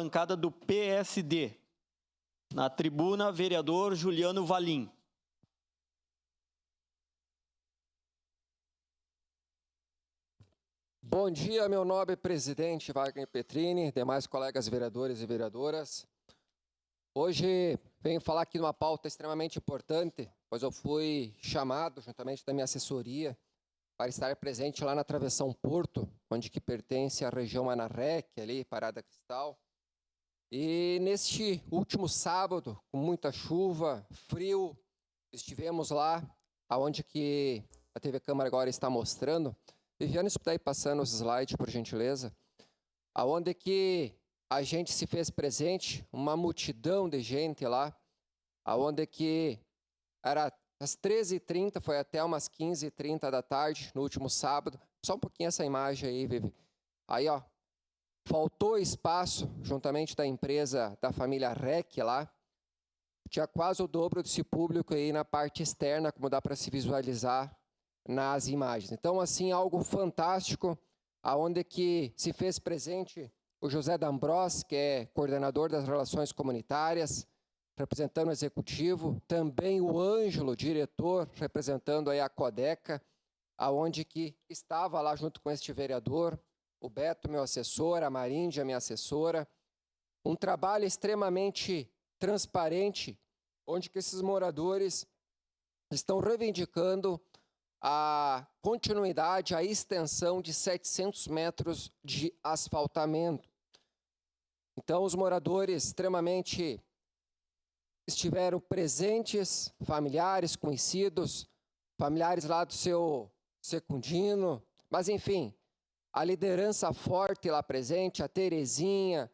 Bancada do PSD. Na tribuna, vereador Juliano Valim. Bom dia, meu nobre presidente Wagner Petrini, demais colegas vereadores e vereadoras. Hoje venho falar aqui de uma pauta extremamente importante, pois eu fui chamado, juntamente da minha assessoria, para estar presente lá na Travessão Porto, onde que pertence à região Anarrec, ali, Parada Cristal. E neste último sábado, com muita chuva, frio, estivemos lá, aonde que a TV Câmara agora está mostrando. Viviane, se puder ir passando os slides, por gentileza. Aonde que a gente se fez presente, uma multidão de gente lá, aonde que era às 13h30, foi até umas 15h30 da tarde, no último sábado. Só um pouquinho essa imagem aí, Vivi. Aí, ó, faltou espaço, juntamente da empresa da família REC lá. Tinha quase o dobro desse público aí na parte externa, como dá para se visualizar nas imagens. Então, assim, algo fantástico, aonde que se fez presente o José D'Ambros, que é coordenador das relações comunitárias, representando o executivo, também o Ângelo, diretor, representando aí a Codeca, aonde que estava lá junto com este vereador, o Beto, meu assessor, a Maríndia, minha assessora, um trabalho extremamente transparente, onde que esses moradores estão reivindicando a continuidade, a extensão de 700 metros de asfaltamento. Então, os moradores extremamente estiveram presentes, familiares, conhecidos, familiares lá do seu secundino, mas enfim, a liderança forte lá presente, a Terezinha,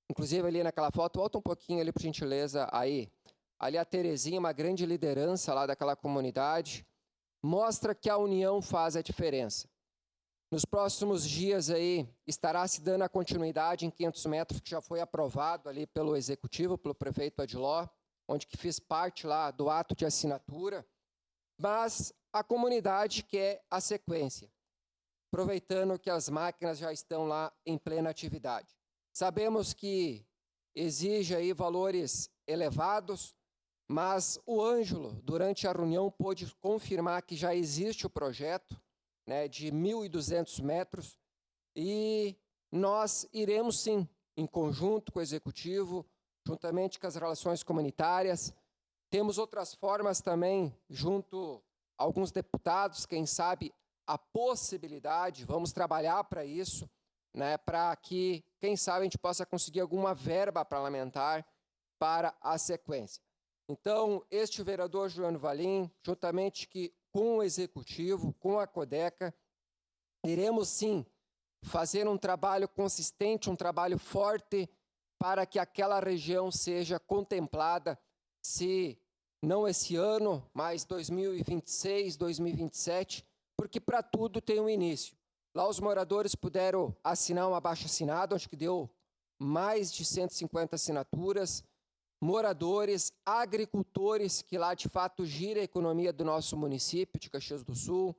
inclusive ali naquela foto, volta um pouquinho ali por gentileza aí, ali a Terezinha, uma grande liderança lá daquela comunidade, mostra que a união faz a diferença. Nos próximos dias aí estará se dando a continuidade em 500 metros, que já foi aprovado ali pelo executivo, pelo prefeito Adiló, onde que fiz parte lá do ato de assinatura, mas a comunidade quer a sequência, aproveitando que as máquinas já estão lá em plena atividade. Sabemos que exige aí valores elevados, mas o Ângelo, durante a reunião, pôde confirmar que já existe o projeto, né, de 1.200 metros e nós iremos sim, em conjunto com o Executivo, juntamente com as relações comunitárias. Temos outras formas também, junto a alguns deputados, quem sabe, a possibilidade, vamos trabalhar para isso, né, para que, quem sabe, a gente possa conseguir alguma verba parlamentar para a sequência. Então, este vereador Juliano Valim, juntamente com o Executivo, com a Codeca, iremos sim fazer um trabalho consistente, um trabalho forte para que aquela região seja contemplada, se não esse ano, mas 2026, 2027, porque para tudo tem um início. Lá os moradores puderam assinar um abaixo-assinado, onde que deu mais de 150 assinaturas, moradores, agricultores, que lá de fato gira a economia do nosso município de Caxias do Sul.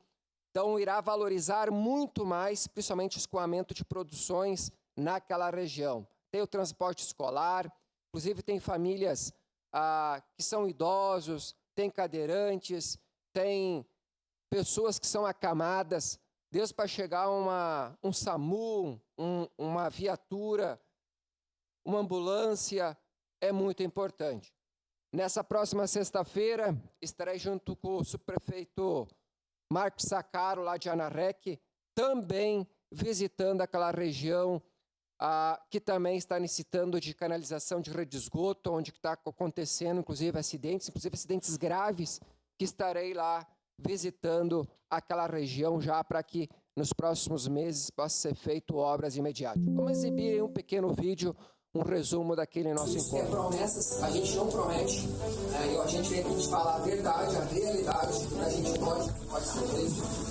Então irá valorizar muito mais, principalmente o escoamento de produções naquela região. Tem o transporte escolar, inclusive tem famílias que são idosos, tem cadeirantes, tem pessoas que são acamadas, desde para chegar um SAMU, uma viatura, uma ambulância, é muito importante. Nessa próxima sexta-feira, estarei junto com o subprefeito Marcos Sacaro, lá de Anarrec, também visitando aquela região que também está necessitando de canalização de rede de esgoto, onde está acontecendo, inclusive acidentes graves, que estarei lá visitando aquela região já para que nos próximos meses possa ser feito obras imediatas. Vamos exibir um pequeno vídeo, um resumo daquele nosso encontro. Promessas, a gente não promete, né? A gente vem aqui te falar a verdade, a realidade, que a gente pode ser feito.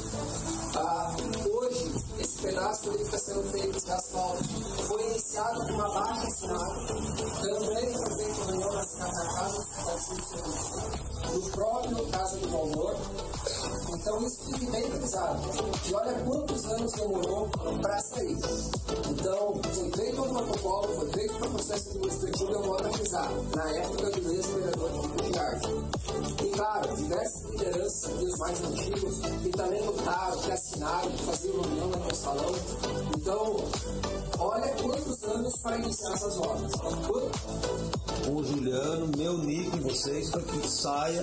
Hoje, esse pedaço que está sendo feito de asfalto foi iniciado com uma baixa assinada, também foi feito reunião na casa no próprio Casa do Valor. Então isso fique bem frisado. E olha quantos anos demorou para sair. Então, foi feito um protocolo, foi feito um processo administrativo, eu volto a frisar, na época do ex-vereador de Jardim. E claro, diversas lideranças aqui, os mais antigos, que também lutaram, que assinaram, que faziam reunião no salão. Então, olha quantos anos para iniciar essas obras. O Juliano, meu nick, vocês, para que saia.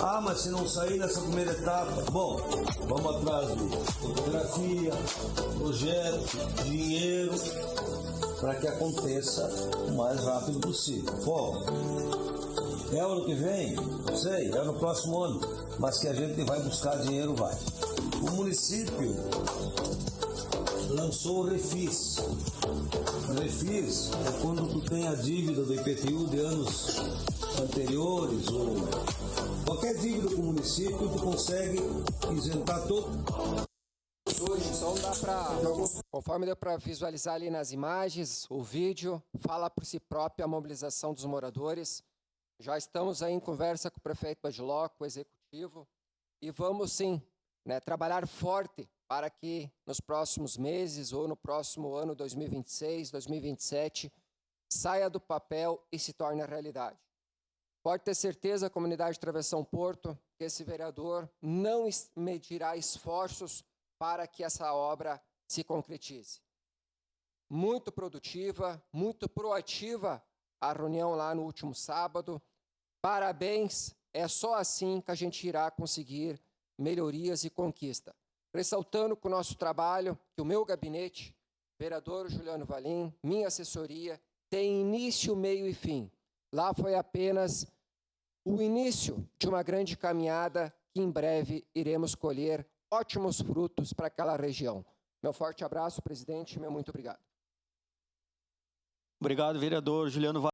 Ah, mas se não sair nessa primeira etapa, bom, vamos atrás de fotografia, projeto, dinheiro, para que aconteça o mais rápido possível. Bom, é ano que vem? Não sei, é no próximo ano, mas que a gente vai buscar dinheiro, vai. O município lançou o Refis. O Refis é quando tu tem a dívida do IPTU de anos anteriores ou qualquer dívida com o município, tu consegue isentar todo. Hoje só dá para, conforme deu para visualizar ali nas imagens, o vídeo fala por si próprio a mobilização dos moradores. Já estamos aí em conversa com o prefeito Bajiló, com o executivo, e vamos sim, trabalhar forte para que nos próximos meses ou no próximo ano 2026, 2027, saia do papel e se torne a realidade. Pode ter certeza, comunidade de Travessão Porto, que esse vereador não medirá esforços para que essa obra se concretize. Muito produtiva, muito proativa a reunião lá no último sábado. Parabéns, é só assim que a gente irá conseguir melhorias e conquista. Ressaltando que o nosso trabalho, que o meu gabinete, vereador Juliano Valim, minha assessoria, tem início, meio e fim. Lá foi apenas o início de uma grande caminhada que em breve iremos colher ótimos frutos para aquela região. Meu forte abraço, presidente, meu muito obrigado. Obrigado, vereador Juliano Valim.